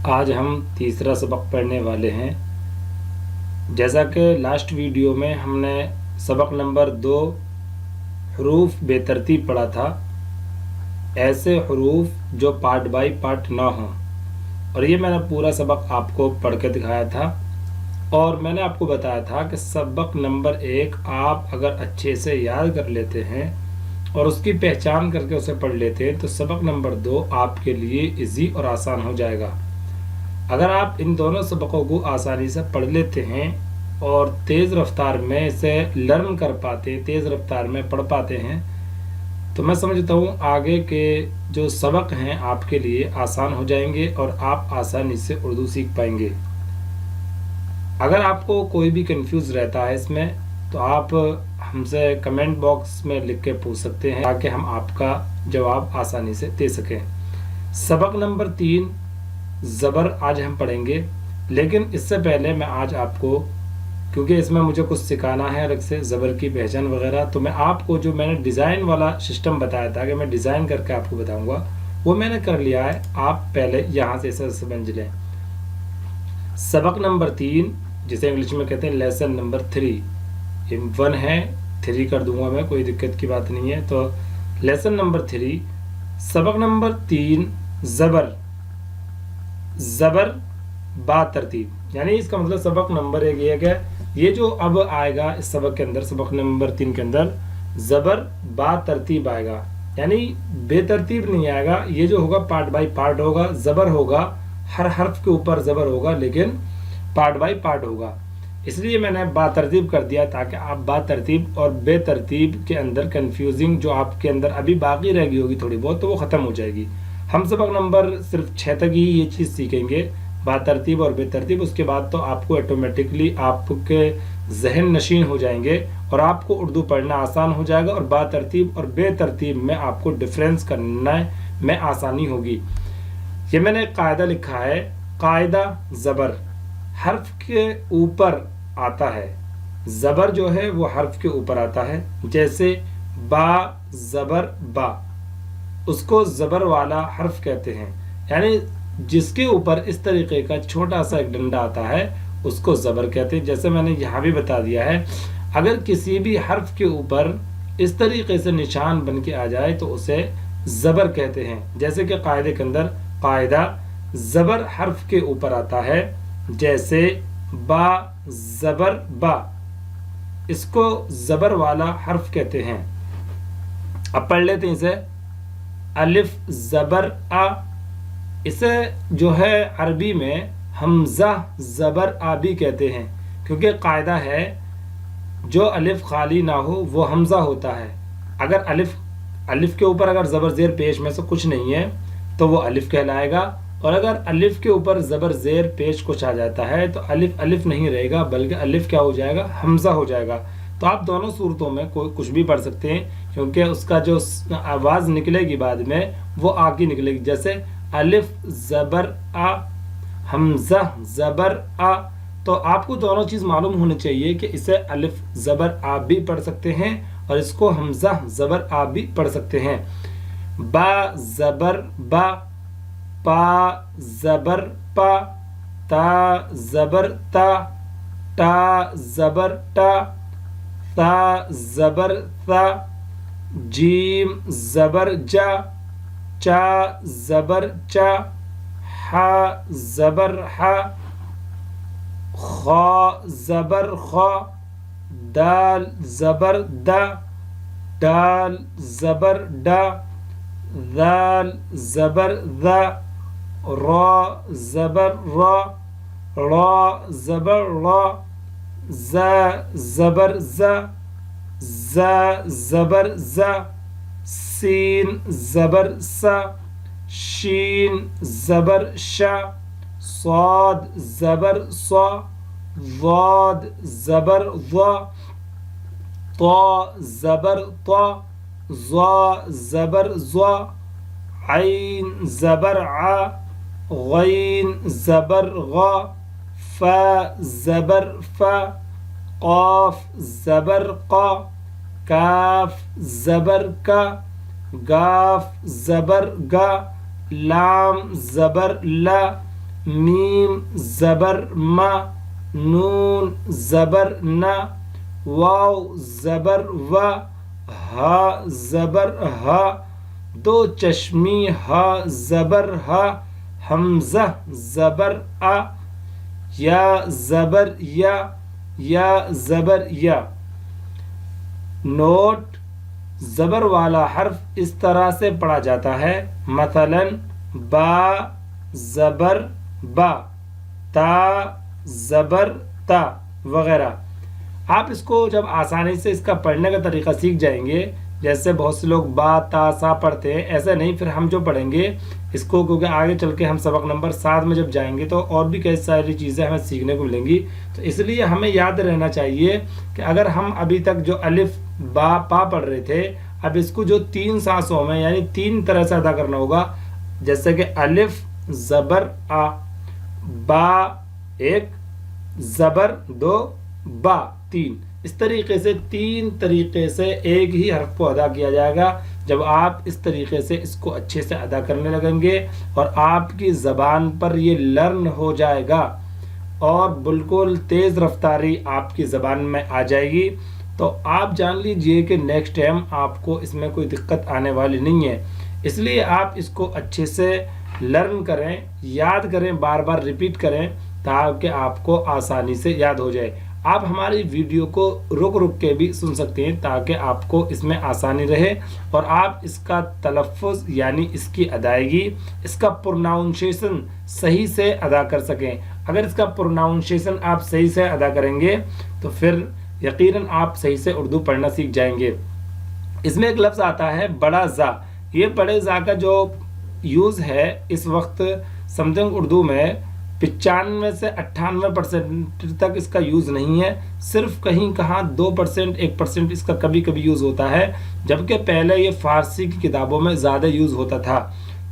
آج ہم تیسرا سبق پڑھنے والے ہیں۔ جیسا کہ لاسٹ ویڈیو میں ہم نے سبق نمبر 2 حروف بے ترتیب پڑھا تھا، ایسے حروف جو پارٹ بائی پارٹ نہ ہوں، اور یہ میں نے پورا سبق آپ کو پڑھ کے دکھایا تھا، اور میں نے آپ کو بتایا تھا کہ سبق نمبر 1 آپ اگر اچھے سے یاد کر لیتے ہیں اور اس کی پہچان کر کے اسے پڑھ لیتے ہیں تو سبق نمبر 2 آپ کے لیے ایزی اور آسان ہو جائے گا۔ اگر آپ ان دونوں سبقوں کو آسانی سے پڑھ لیتے ہیں اور تیز رفتار میں اسے لرن کر پاتے ہیں، تیز رفتار میں پڑھ پاتے ہیں، تو میں سمجھتا ہوں آگے کے جو سبق ہیں آپ کے لیے آسان ہو جائیں گے اور آپ آسانی سے اردو سیکھ پائیں گے۔ اگر آپ کو کوئی بھی کنفیوز رہتا ہے اس میں تو آپ ہم سے کمنٹ باکس میں لکھ کے پوچھ سکتے ہیں تاکہ ہم آپ کا جواب آسانی سے دے سکیں۔ سبق نمبر 3 زبر آج ہم پڑھیں گے، لیکن اس سے پہلے میں آج آپ کو، کیونکہ اس میں مجھے کچھ سکھانا ہے الگ سے زبر کی پہچان وغیرہ، تو میں آپ کو جو میں نے ڈیزائن والا سسٹم بتایا تھا کہ میں ڈیزائن کر کے آپ کو بتاؤں گا، وہ میں نے کر لیا ہے۔ آپ پہلے یہاں سے اسے سمجھ لیں۔ سبق نمبر 3 جسے انگلش میں کہتے ہیں لیسن نمبر 3، یہ 1 ہے، 3 کر دوں گا میں، کوئی دقت کی بات نہیں ہے۔ تو لیسن نمبر 3 سبق نمبر 3 زبر، زبر با ترتیب، یعنی اس کا مطلب سبق نمبر 1 یہ ہے کہ یہ جو اب آئے گا اس سبق کے اندر، سبق نمبر 3 کے اندر زبر با ترتیب آئے گا، یعنی بے ترتیب نہیں آئے گا۔ یہ جو ہوگا پارٹ بائی پارٹ ہوگا، زبر ہوگا، ہر حرف کے اوپر زبر ہوگا، لیکن پارٹ بائی پارٹ ہوگا۔ اس لیے میں نے با ترتیب کر دیا تاکہ آپ با ترتیب اور بے ترتیب کے اندر کنفیوزنگ جو آپ کے اندر ابھی باقی رہ گئی ہوگی تھوڑی بہت، تو وہ ختم ہو جائے گی۔ ہم سبق نمبر صرف 6 تک ہی یہ چیز سیکھیں گے، با ترتیب اور بے ترتیب۔ اس کے بعد تو آپ کو آٹومیٹکلی آپ کے ذہن نشین ہو جائیں گے اور آپ کو اردو پڑھنا آسان ہو جائے گا، اور با ترتیب اور بے ترتیب میں آپ کو ڈفرینس کرنا میں آسانی ہوگی۔ یہ میں نے ایک قاعدہ لکھا ہے، قاعدہ زبر حرف کے اوپر آتا ہے، زبر جو ہے وہ حرف کے اوپر آتا ہے۔ جیسے با زبر با، اس کو زبر والا حرف کہتے ہیں، یعنی جس کے اوپر اس طریقے کا چھوٹا سا ایک ڈنڈا آتا ہے اس کو زبر کہتے ہیں۔ جیسے میں نے یہاں بھی بتا دیا ہے، اگر کسی بھی حرف کے اوپر اس طریقے سے نشان بن کے آ جائے تو اسے زبر کہتے ہیں۔ جیسے کہ قاعدے کے اندر قاعدہ زبر حرف کے اوپر آتا ہے، جیسے با زبر با، اس کو زبر والا حرف کہتے ہیں۔ اب پڑھ لیتے ہیں اسے، الف زبر آ، اسے جو ہے عربی میں حمزہ زبر آ بھی کہتے ہیں، کیونکہ قاعدہ ہے جو الف خالی نہ ہو وہ حمزہ ہوتا ہے۔ اگر الف کے اوپر اگر زبر زیر پیش میں سے کچھ نہیں ہے تو وہ الف کہلائے گا، اور اگر الف کے اوپر زبر زیر پیش کچھ آ جاتا ہے تو الف نہیں رہے گا، بلکہ الف کیا ہو جائے گا، حمزہ ہو جائے گا۔ تو آپ دونوں صورتوں میں کوئی کچھ بھی پڑھ سکتے ہیں، کیونکہ اس کا جو آواز نکلے گی بعد میں وہ آ کی نکلے گی۔ جیسے الف زبر آ، حمزہ زبر آ، تو آپ کو دونوں چیز معلوم ہونی چاہیے کہ اسے الف زبر آ بھی پڑھ سکتے ہیں اور اس کو حمزہ زبر آ بھی پڑھ سکتے ہیں۔ با زبر با، پا زبر پا، تا زبر تا، ٹا زبر ٹا، تا زبر تا، جیم زبر جا، چا زبر چا، حا زبر حا، خا زبر خا، دال زبر دا، ڈال زبر ڈا، ذال زبر ذا، را زبر را، را زبر را، زا زبر زا، زا زبر زا، سین زبر سا، شین زبر شا، صاد زبر صا، ضاد زبر ضا، طا زبر طا، ظا زبر ظا، عین زبر عا، غین زبر غا، فا زبر فا، قاف زبر قا، کاف زبر کا، گاف زبر گا، لام زبر لا، میم زبر ما، نون زبر نا، واو زبر و، ہا زبر ہا، دو چشمی ہا زبر ہا، حمزہ زبر آ، یا زبر یا زبر یا۔ نوٹ: زبر والا حرف اس طرح سے پڑھا جاتا ہے، مثلا با زبر با، تا زبر تا وغیرہ۔ آپ اس کو جب آسانی سے اس کا پڑھنے کا طریقہ سیکھ جائیں گے، جیسے بہت سے لوگ با تا سا پڑھتے ہیں، ایسا نہیں، پھر ہم جو پڑھیں گے اس کو، کیونکہ آگے چل کے ہم سبق نمبر 7 میں جب جائیں گے تو اور بھی کئی ساری چیزیں ہمیں سیکھنے کو ملیں گی، تو اس لیے ہمیں یاد رہنا چاہیے کہ اگر ہم ابھی تک جو الف با پا پڑھ رہے تھے، اب اس کو جو 3 سانسوں میں یعنی 3 طرح سے ادا کرنا ہوگا، جیسے کہ الف زبر آ، با 1، زبر 2، با 3، اس طریقے سے 3 طریقے سے ایک ہی حرف کو ادا کیا جائے گا۔ جب آپ اس طریقے سے اس کو اچھے سے ادا کرنے لگیں گے اور آپ کی زبان پر یہ لرن ہو جائے گا اور بالکل تیز رفتاری آپ کی زبان میں آ جائے گی، تو آپ جان لیجئے کہ نیکسٹ ٹائم آپ کو اس میں کوئی دقت آنے والی نہیں ہے۔ اس لیے آپ اس کو اچھے سے لرن کریں، یاد کریں، بار بار ریپیٹ کریں تاکہ آپ کو آسانی سے یاد ہو جائے۔ آپ ہماری ویڈیو کو رک رک کے بھی سن سکتے ہیں تاکہ آپ کو اس میں آسانی رہے اور آپ اس کا تلفظ یعنی اس کی ادائیگی، اس کا پروناؤنسیشن صحیح سے ادا کر سکیں۔ اگر اس کا پروناؤنسیشن آپ صحیح سے ادا کریں گے تو پھر یقیناً آپ صحیح سے اردو پڑھنا سیکھ جائیں گے۔ اس میں ایک لفظ آتا ہے بڑا زا، یہ بڑے زا کا جو یوز ہے اس وقت سم تھنگ اردو میں 95 سے 98% تک اس کا یوز نہیں ہے، صرف کہیں کہاں 2%، 1% اس کا کبھی کبھی یوز ہوتا ہے، جبکہ پہلے یہ فارسی کی کتابوں میں زیادہ یوز ہوتا تھا۔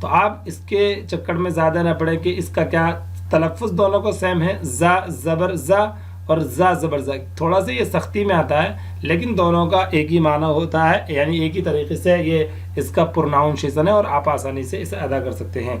تو آپ اس کے چکر میں زیادہ نہ پڑیں کہ اس کا کیا تلفظ دونوں کو سیم ہے، زا زبر زا اور زا زبر زا، تھوڑا سا یہ سختی میں آتا ہے لیکن دونوں کا ایک ہی معنی ہوتا ہے، یعنی ایک ہی طریقے سے یہ اس کا پروناؤنسیشن ہے اور آپ آسانی سے اسے ادا کر سکتے ہیں۔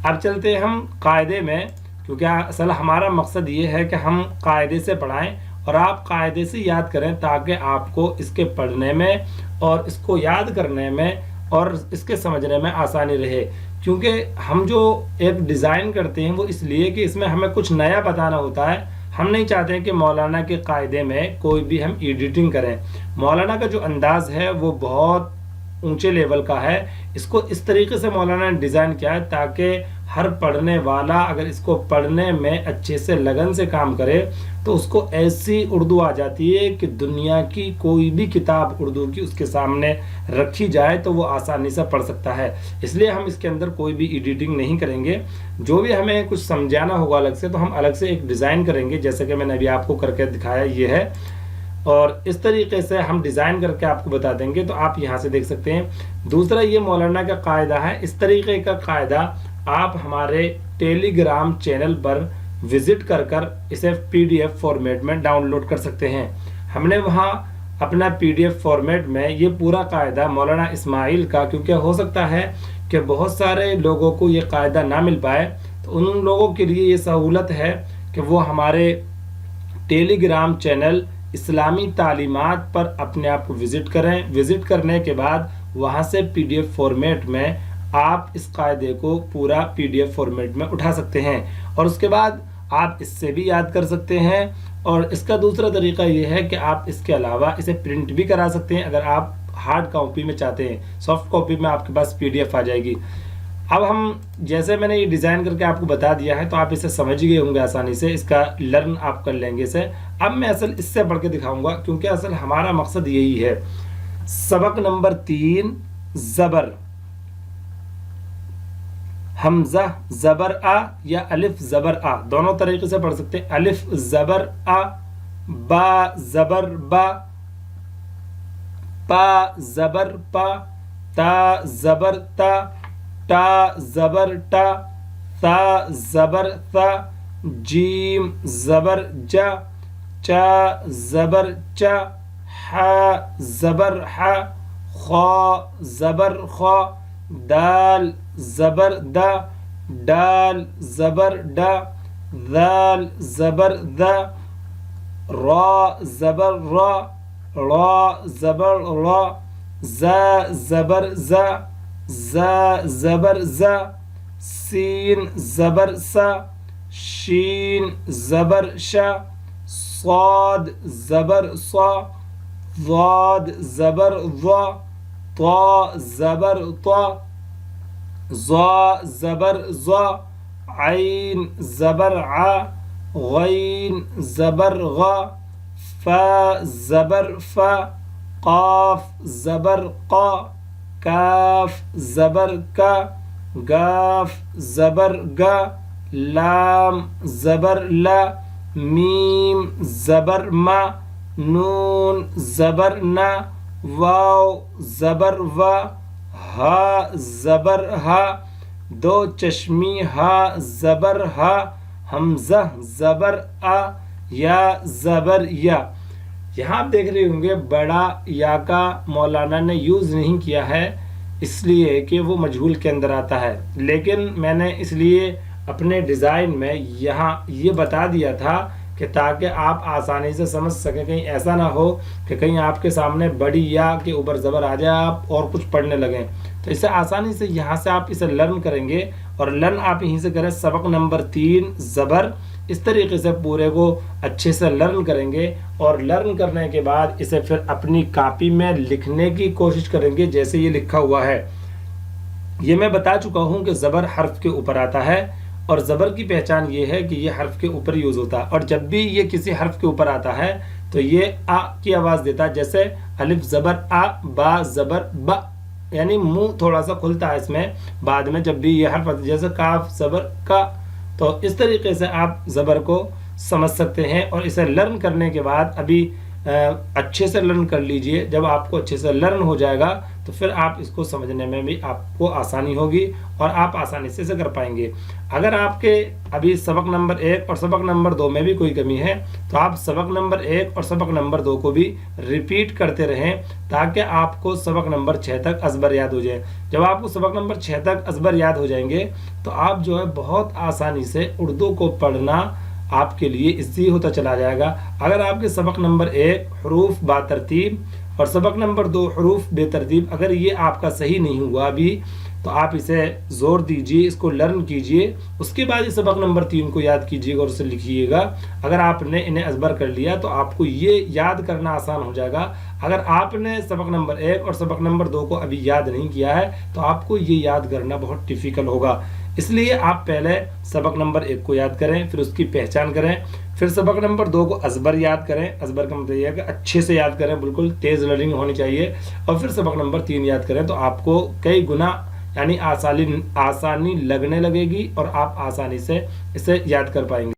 اب چلتے ہیں ہم قاعدے میں، کیونکہ اصل ہمارا مقصد یہ ہے کہ ہم قاعدے سے پڑھائیں اور آپ قاعدے سے یاد کریں تاکہ آپ کو اس کے پڑھنے میں اور اس کو یاد کرنے میں اور اس کے سمجھنے میں آسانی رہے، کیونکہ ہم جو ایک ڈیزائن کرتے ہیں وہ اس لیے کہ اس میں ہمیں کچھ نیا بتانا ہوتا ہے۔ ہم نہیں چاہتے کہ مولانا کے قاعدے میں کوئی بھی ہم ایڈیٹنگ کریں۔ مولانا کا جو انداز ہے وہ بہت اونچے لیول کا ہے، اس کو اس طریقے سے مولانا نے ڈیزائن کیا ہے تاکہ ہر پڑھنے والا اگر اس کو پڑھنے میں اچھے سے لگن سے کام کرے تو اس کو ایسی اردو آ جاتی ہے کہ دنیا کی کوئی بھی کتاب اردو کی اس کے سامنے رکھی جائے تو وہ آسانی سے پڑھ سکتا ہے۔ اس لیے ہم اس کے اندر کوئی بھی ایڈیٹنگ نہیں کریں گے، جو بھی ہمیں کچھ سمجھانا ہوگا الگ سے تو ہم الگ سے ایک ڈیزائن کریں گے، جیسے کہ میں نے ابھی آپ کو کر کے دکھایا یہ ہے، اور اس طریقے سے ہم ڈیزائن کر کے آپ کو بتا دیں گے، تو آپ یہاں سے دیکھ سکتے ہیں۔ دوسرا یہ مولانا کا قاعدہ ہے، اس طریقے کا قاعدہ آپ ہمارے ٹیلی گرام چینل پر وزٹ کر کر اسے PDF فارمیٹ میں ڈاؤن لوڈ کر سکتے ہیں۔ ہم نے وہاں اپنا PDF فارمیٹ میں یہ پورا قاعدہ مولانا اسماعیل کا، کیونکہ ہو سکتا ہے کہ بہت سارے لوگوں کو یہ قاعدہ نہ مل پائے، تو ان لوگوں کے لیے یہ سہولت ہے کہ وہ ہمارے ٹیلی گرام چینل اسلامی تعلیمات پر اپنے آپ کو وزٹ کریں۔ وزٹ کرنے کے بعد وہاں سے PDF فارمیٹ میں آپ اس قاعدے کو پورا PDF فارمیٹ میں اٹھا سکتے ہیں اور اس کے بعد آپ اس سے بھی یاد کر سکتے ہیں۔ اور اس کا دوسرا طریقہ یہ ہے کہ آپ اس کے علاوہ اسے پرنٹ بھی کرا سکتے ہیں اگر آپ ہارڈ کاپی میں چاہتے ہیں، سافٹ کاپی میں آپ کے پاس PDF آ جائے گی۔ اب ہم جیسے میں نے یہ ڈیزائن کر کے آپ کو بتا دیا ہے تو آپ اسے سمجھ گئے ہوں گے آسانی سے، اس کا لرن آپ کر لیں گے اسے۔ اب میں اصل اس سے پڑھ کے دکھاؤں گا کیونکہ اصل ہمارا مقصد یہی ہے۔ سبق نمبر 3 زبر، حمزہ زبر آ یا الف زبر آ، دونوں طریقے سے پڑھ سکتے ہیں۔ الف زبر آ، با زبر با، پا زبر پا، تا زبر تا، ٹا زبر ٹا، ثا زبر ثا، جیم زبر جا، چا زبر چا، حا زبر حا، خا زبر خا، دال زبر دا، دال زبر دا، ذال زبر ذا، را زبر را، را زبر را، زا زبر زا، زا زبر زا، سین زبر سا، شین زبر شا، صاد زبر صا، ضاد زبر ضا، طا زبر طا، ظا زبر ظا، عین زبر ع، غین زبر غا، فا زبر فا، قاف زبر قا، کاف زبر کا، گاف زبر گا، لام زبر لا، میم زبر ما، نون زبر نا، واو زبر وا، ہا زبر ہا، دو چشمی ہا زبر ہا، حمزہ زبر آ، یا زبر یا۔ یہاں آپ دیکھ رہے ہوں گے بڑا یا کا مولانا نے یوز نہیں کیا ہے، اس لیے کہ وہ مجہول کے اندر آتا ہے، لیکن میں نے اس لیے اپنے ڈیزائن میں یہاں یہ بتا دیا تھا کہ تاکہ آپ آسانی سے سمجھ سکیں، کہیں ایسا نہ ہو کہ کہیں آپ کے سامنے بڑی یا کے اوپر زبر آ جائے آپ اور کچھ پڑھنے لگیں، تو اسے آسانی سے یہاں سے آپ اسے لرن کریں گے، اور لرن آپ یہیں سے کریں سبق نمبر 3 زبر، اس طریقے سے پورے کو اچھے سے لرن کریں گے، اور لرن کرنے کے بعد اسے پھر اپنی کاپی میں لکھنے کی کوشش کریں گے جیسے یہ لکھا ہوا ہے۔ یہ میں بتا چکا ہوں کہ زبر حرف کے اوپر آتا ہے، اور زبر کی پہچان یہ ہے کہ یہ حرف کے اوپر یوز ہوتا ہے، اور جب بھی یہ کسی حرف کے اوپر آتا ہے تو یہ آ کی آواز دیتا ہے، جیسے الف زبر آ، با زبر با، یعنی منہ تھوڑا سا کھلتا ہے اس میں بعد میں جب بھی یہ حرف آتا ہے، جیسے کاف زبر کا۔ تو اس طریقے سے آپ زبر کو سمجھ سکتے ہیں، اور اسے لرن کرنے کے بعد ابھی اچھے سے لرن کر لیجئے۔ جب آپ کو اچھے سے لرن ہو جائے گا تو پھر آپ اس کو سمجھنے میں بھی آپ کو آسانی ہوگی، اور آپ آسانی سے اسے کر پائیں گے۔ اگر آپ کے ابھی سبق نمبر 1 اور سبق نمبر 2 میں بھی کوئی کمی ہے تو آپ سبق نمبر 1 اور سبق نمبر 2 کو بھی ریپیٹ کرتے رہیں، تاکہ آپ کو سبق نمبر 6 تک ازبر یاد ہو جائے۔ جب آپ کو سبق نمبر 6 تک ازبر یاد ہو جائیں گے تو آپ جو ہے بہت آسانی سے اردو کو پڑھنا آپ کے لیے ایزی ہوتا چلا جائے گا۔ اگر آپ کے سبق نمبر 1 حروف با ترتیب اور سبق نمبر 2 حروف بے ترتیب اگر یہ آپ کا صحیح نہیں ہوا ابھی، تو آپ اسے زور دیجئے، اس کو لرن کیجئے، اس کے بعد سبق نمبر 3 کو یاد کیجئے گا اور اسے لکھیے گا۔ اگر آپ نے انہیں ازبر کر لیا تو آپ کو یہ یاد کرنا آسان ہو جائے گا۔ اگر آپ نے سبق نمبر 1 اور سبق نمبر 2 کو ابھی یاد نہیں کیا ہے تو آپ کو یہ یاد کرنا بہت ڈیفیکلٹ ہوگا، اس لیے آپ پہلے سبق نمبر 1 کو یاد کریں، پھر اس کی پہچان کریں، پھر سبق نمبر 2 کو ازبر یاد کریں۔ ازبر کا مطلب یہ ہے کہ اچھے سے یاد کریں، بالکل تیز لرننگ ہونی چاہیے، اور پھر سبق نمبر 3 یاد کریں، تو آپ کو کئی گنا یعنی آسانی لگنے لگے گی اور آپ آسانی سے اسے یاد کر پائیں گے۔